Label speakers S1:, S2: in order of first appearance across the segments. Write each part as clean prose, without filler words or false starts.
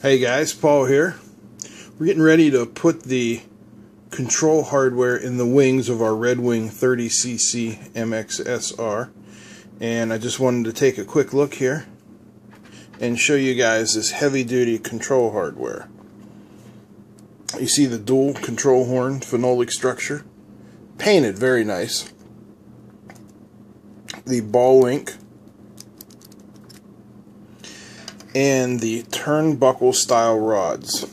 S1: Hey guys, Paul here. We're getting ready to put the control hardware in the wings of our Redwing 30cc MXSR, and I just wanted to take a quick look here and show you guys this heavy-duty control hardware. You see the dual control horn phenolic structure, painted very nice. The ball link and the turnbuckle style rods.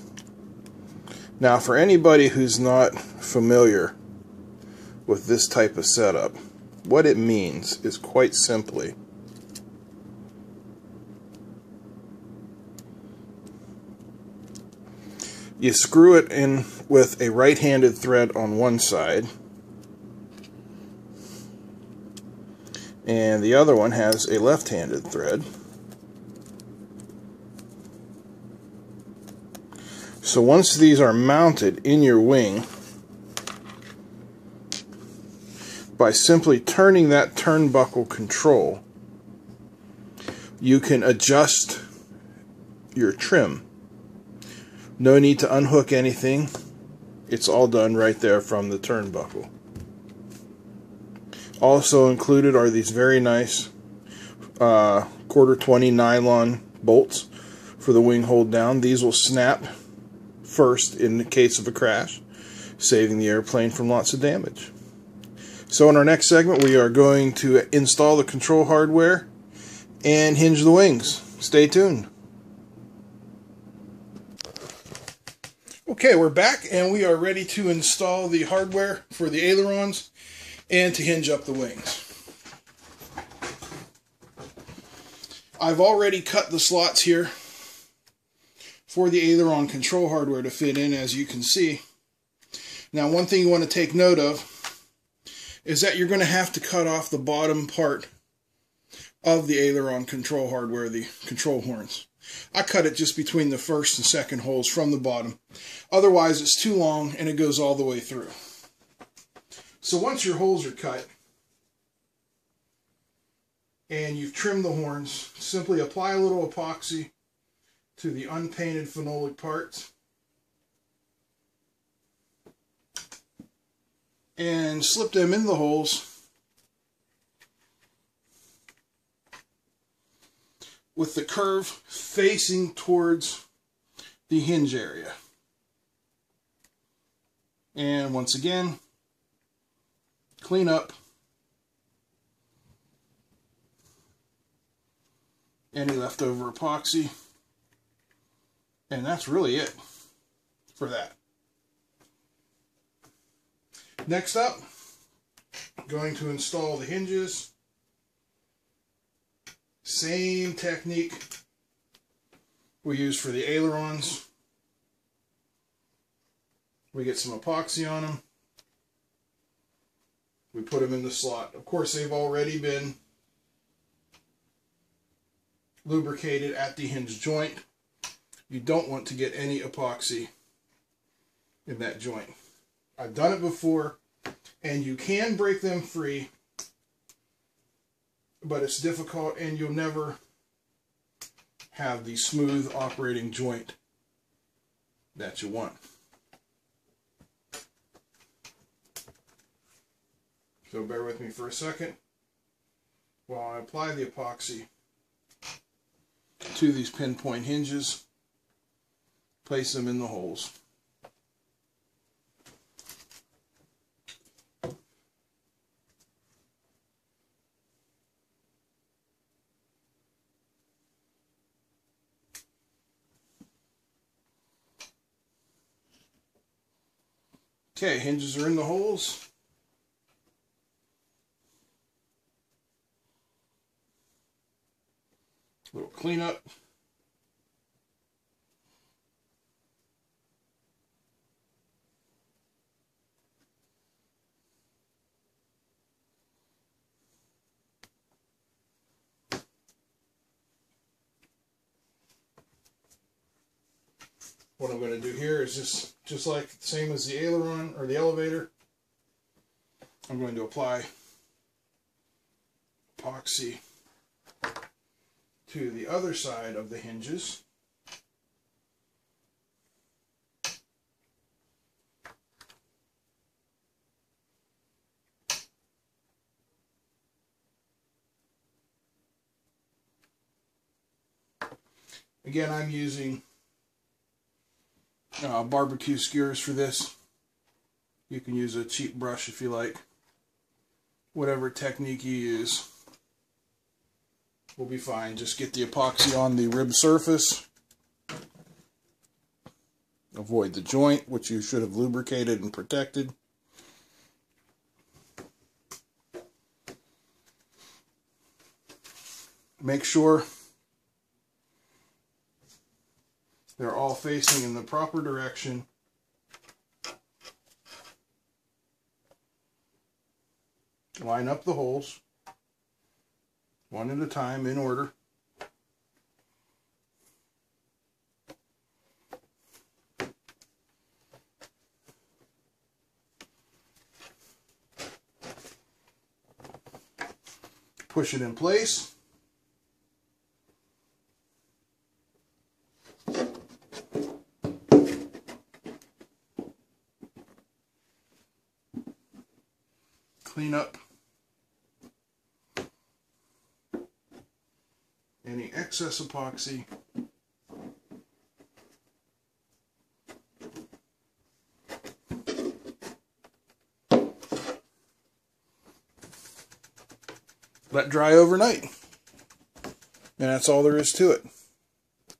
S1: Now, for anybody who's not familiar with this type of setup, what it means is quite simply you screw it in with a right-handed thread on one side, and the other one has a left-handed thread. So once these are mounted in your wing, by simply turning that turnbuckle control, you can adjust your trim. No need to unhook anything. It's all done right there from the turnbuckle. Also included are these very nice quarter 20 nylon bolts for the wing hold down. These will snap first in the case of a crash, saving the airplane from lots of damage. So in our next segment, we are going to install the control hardware and hinge the wings. Stay tuned. Okay, we're back and we are ready to install the hardware for the ailerons and to hinge up the wings. I've already cut the slots here for the aileron control hardware to fit in, as you can see. Now, one thing you want to take note of is that you're going to have to cut off the bottom part of the aileron control hardware, the control horns. I cut it just between the first and second holes from the bottom. Otherwise, it's too long and it goes all the way through. So once your holes are cut and you've trimmed the horns, simply apply a little epoxy to the unpainted phenolic parts and slip them in the holes with the curve facing towards the hinge area. And once again, clean up any leftover epoxy. And that's really it for that. Next up, I'm going to install the hinges. Same technique we use for the ailerons. We get some epoxy on them. We put them in the slot. Of course, they've already been lubricated at the hinge joint. You don't want to get any epoxy in that joint. I've done it before, and you can break them free, but it's difficult and you'll never have the smooth operating joint that you want. So bear with me for a second while I apply the epoxy to these pinpoint hinges. Place them in the holes. Okay, hinges are in the holes. A little cleanup. What I'm going to do here is just like the same as the aileron or the elevator. I'm going to apply epoxy to the other side of the hinges. Again, I'm using barbecue skewers for this. You can use a cheap brush if you like. Whatever technique you use will be fine. Just get the epoxy on the rib surface. Avoid the joint, which you should have lubricated and protected. Make sure they're all facing in the proper direction. Line up the holes, one at a time, in order. Push it in place. Clean up any excess epoxy. Let dry overnight. And that's all there is to it.